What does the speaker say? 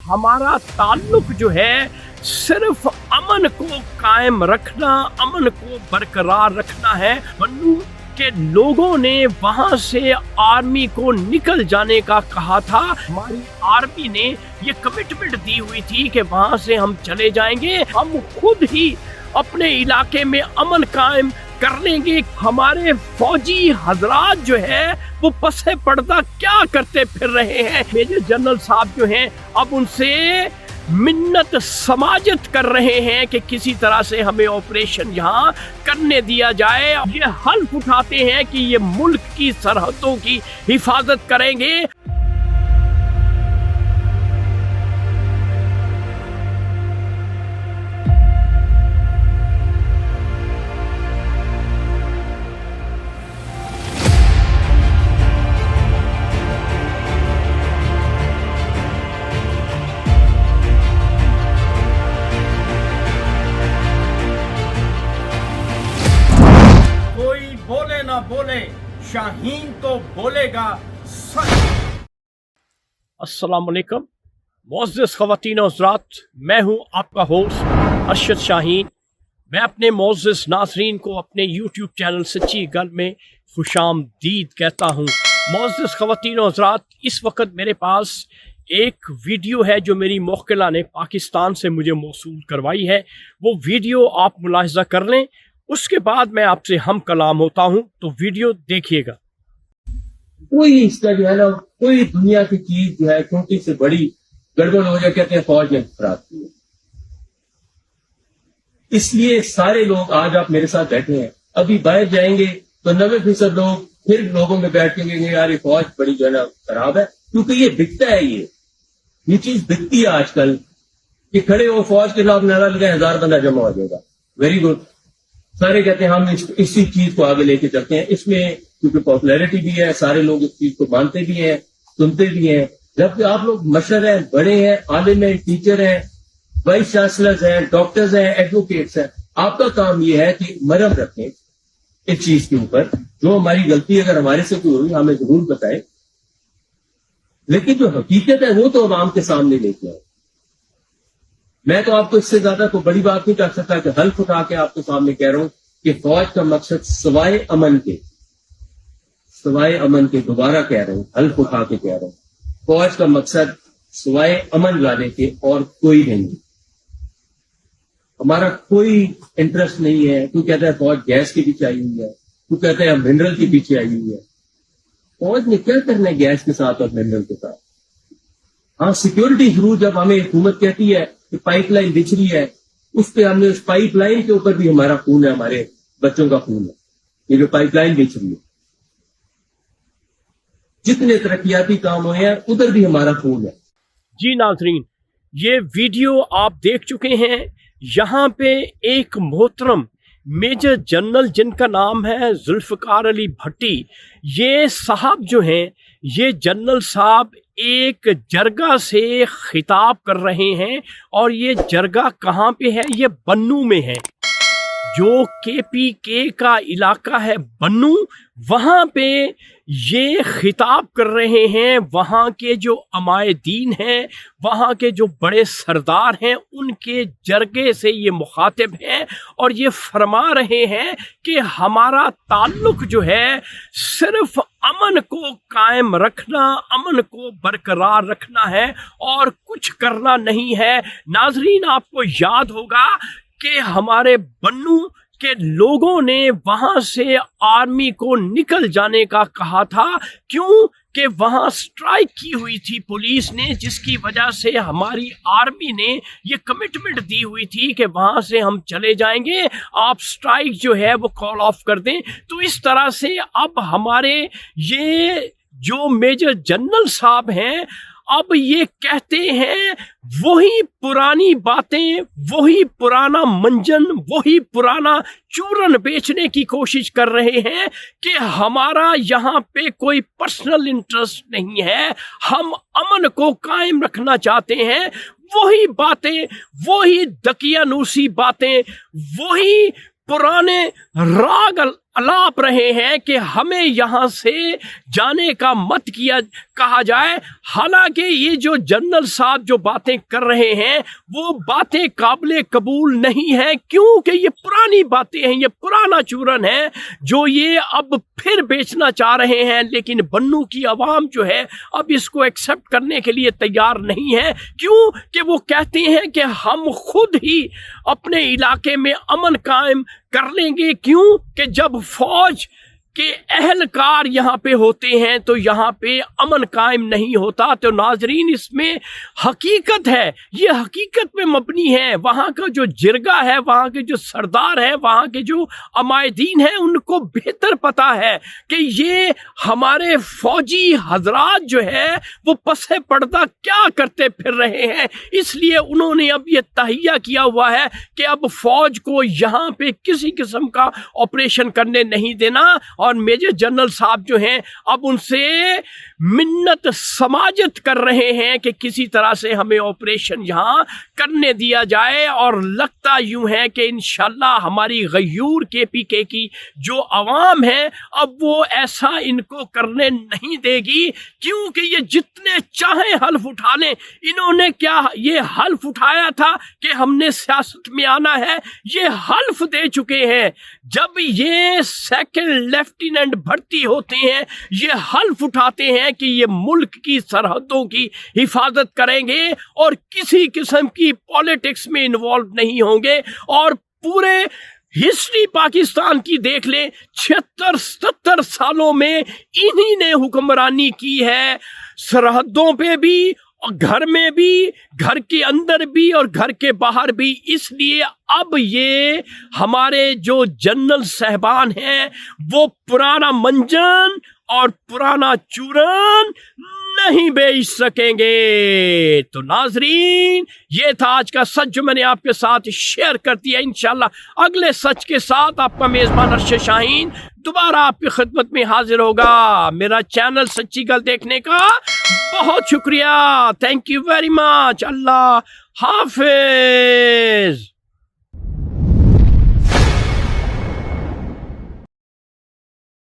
हमारा ताल्लुक जो है सिर्फ अमन को कायम रखना, अमन को बरकरार रखना है। बन्नू के लोगों ने वहां से आर्मी को निकल जाने का कहा था। हमारी आर्मी ने ये कमिटमेंट दी हुई थी कि वहां से हम चले जाएंगे, हम खुद ही अपने इलाके में अमन कायम कर लेंगे। हमारे फौजी हजरात जो है वो पसे पर्दा क्या करते फिर रहे हैं। मेजर जनरल साहब जो हैं अब उनसे मिन्नत समाजत कर रहे हैं कि किसी तरह से हमें ऑपरेशन यहाँ करने दिया जाए। ये हल्फ उठाते हैं कि ये मुल्क की सरहदों की हिफाजत करेंगे। बोले ना बोले, शाहीन तो बोलेगा सच। अस्सलाम वालेकुम मोअज़्ज़िज़ ख़वातीन और हज़रात, मैं हूं आपका होस्ट अरशद शाहीन। मैं अपने मोअज़्ज़िज़ नाज़रीन को अपने यूट्यूब चैनल सच्ची गल में खुशामदीद कहता हूं। मोअज़्ज़िज़ ख़वातीन और हज़रात, इस वक्त मेरे पास एक वीडियो है जो मेरी मोक्किला ने पाकिस्तान से मुझे मौसूल करवाई है। वो वीडियो आप मुलाहिज़ा कर लें, उसके बाद मैं आपसे हम कलाम होता हूं, तो वीडियो देखिएगा। कोई इसका जो है ना, कोई दुनिया की चीज जो है छोटी से बड़ी गड़बड़ हो जाए, कहते हैं फौज ने खराब की है। इसलिए सारे लोग आज आप मेरे साथ बैठे हैं, अभी बाहर जाएंगे तो 90% लोग फिर लोगों में बैठ के यार ये फौज बड़ी जो है ना खराब है, क्योंकि ये बिकता है। ये चीज बिकती है आजकल कि खड़े हो फौज के खिलाफ नारा लगाए, 1000 बंदा जमा हो जाएगा। वेरी गुड, सारे कहते हैं हम इसी चीज को आगे लेके चलते हैं। इसमें क्योंकि पॉपुलैरिटी भी है, सारे लोग इस चीज को मानते भी हैं, सुनते भी हैं। जबकि आप लोग मशर हैं, बड़े हैं, आलिम हैं, टीचर हैं, वाइस चांसलर्स हैं, डॉक्टर्स हैं, एडवोकेट्स हैं। आपका काम ये है कि मरहम रखें इस चीज के ऊपर। जो हमारी गलती अगर हमारे से कोई हुई हमें जरूर बताएं, लेकिन जो हकीकत है वो तो आवाम के सामने लेके आए। मैं तो आपको इससे ज्यादा कोई बड़ी बात नहीं कर सकता कि हल्फ उठा के आपके सामने कह रहा हूं कि फौज का मकसद सवाए अमन के दोबारा कह रहा हूं, हल्फ उठा के कह रहा हूं, फौज का मकसद सवाए अमन लाने के और कोई नहीं। हमारा कोई इंटरेस्ट नहीं है। तू कहता है फौज गैस के पीछे आई हुई है, तू कहता है मिनरल के पीछे आई हुई है। फौज ने क्या करना है गैस के साथ और मिनरल के साथ? हाँ, सिक्योरिटी जरूर, जब हमें हुकूमत कहती है कि पाइपलाइन बिछ रही है, उस पे हमने उस पाइपलाइन के ऊपर भी हमारा खून है, हमारे बच्चों का खून है। ये जो पाइपलाइन बिछ रही है, जितने तरक्याती काम हुए हैं उधर भी हमारा खून है। जी नाज़रीन, ये वीडियो आप देख चुके हैं। यहाँ पे एक मोहतरम मेजर जनरल जिनका नाम है जुल्फ़िकार अली भट्टी, ये साहब जो हैं, ये जनरल साहब एक जरगा से खिताब कर रहे हैं। और ये जरगा कहाँ पे है? ये बन्नू में है, जो KPK का इलाका है बन्नू, वहाँ पे ये खिताब कर रहे हैं। वहाँ के जो अमायदीन हैं, वहाँ के जो बड़े सरदार हैं, उनके जरगे से ये मुखातिब हैं और ये फरमा रहे हैं कि हमारा ताल्लुक जो है सिर्फ अमन को कायम रखना, अमन को बरकरार रखना है और कुछ करना नहीं है। नाजरीन, आपको याद होगा कि हमारे बन्नू के लोगों ने वहां से आर्मी को निकल जाने का कहा था। क्यों? कि वहां स्ट्राइक की हुई थी पुलिस ने, जिसकी वजह से हमारी आर्मी ने ये कमिटमेंट दी हुई थी कि वहां से हम चले जाएंगे, आप स्ट्राइक जो है वो कॉल ऑफ कर दें। तो इस तरह से अब हमारे ये जो मेजर जनरल साहब हैं, अब ये कहते हैं वही पुरानी बातें, वही पुराना मंजन, वही पुराना चूरन बेचने की कोशिश कर रहे हैं कि हमारा यहाँ पे कोई पर्सनल इंटरेस्ट नहीं है, हम अमन को कायम रखना चाहते हैं। वही बातें, वही दकियानूसी बातें, वही पुराने राग अलाप रहे हैं कि हमें यहाँ से जाने का मत कहा जाए। हालांकि ये जो जनरल साहब जो बातें कर रहे हैं वो बातें काबिल कबूल नहीं है, क्योंकि ये पुरानी बातें हैं, ये पुराना चूरन है जो ये अब फिर बेचना चाह रहे हैं। लेकिन बन्नू की आवाम जो है अब इसको एक्सेप्ट करने के लिए तैयार नहीं है। क्यों कि वो कहते हैं कि हम खुद ही अपने इलाके में अमन कायम कर लेंगे। क्यों कि जब फौज के अहलकार यहाँ पे होते हैं तो यहाँ पे अमन कायम नहीं होता। तो नाजरीन, इसमें हकीकत है, ये हकीकत पे मबनी है। वहाँ का जो जिरगा है, वहाँ के जो सरदार है, वहाँ के जो अमायदीन हैं, उनको बेहतर पता है कि ये हमारे फौजी हजरात जो है वो पसे पर्दा क्या करते फिर रहे हैं। इसलिए उन्होंने अब ये तहिया किया हुआ है कि अब फौज को यहाँ पे किसी किस्म का ऑपरेशन करने नहीं देना। और मेजर जनरल साहब जो हैं अब उनसे मिन्नत समाजत कर रहे हैं कि किसी तरह से हमें ऑपरेशन यहाँ करने दिया जाए। और लगता यूं है कि इंशाल्लाह हमारी गयूर KPK की जो आवाम है अब वो ऐसा इनको करने नहीं देगी, क्योंकि ये जितने चाहे हल्फ उठा लें। इन्होंने क्या ये हल्फ उठाया था कि हमने सियासत में आना है, ये हल्फ दे चुके हैं। जब ये सेकंड लेफ्टिनेंट भर्ती होते हैं ये हल्फ उठाते हैं कि ये मुल्क की सरहदों की हिफाजत करेंगे और किसी किस्म की पॉलिटिक्स में इन्वॉल्व नहीं होंगे। और पूरे हिस्ट्री पाकिस्तान की देख लें, 76-77 सालों में इन्हीं ने हुक्मरानी की है, सरहदों पे भी और घर में भी, घर के अंदर भी और घर के बाहर भी। इसलिए अब ये हमारे जो जनरल साहबान हैं वो पुराना मंजन और पुराना चूरन नहीं बेच सकेंगे। तो नाजरीन, ये था आज का सच जो मैंने आपके साथ शेयर कर दिया। इंशाल्लाह अगले सच के साथ आपका मेजबान अरशद शाहीन दोबारा आपकी खिदमत में हाजिर होगा। मेरा चैनल सच्ची गल देखने का बहुत शुक्रिया। Thank you very much. Allah Hafiz.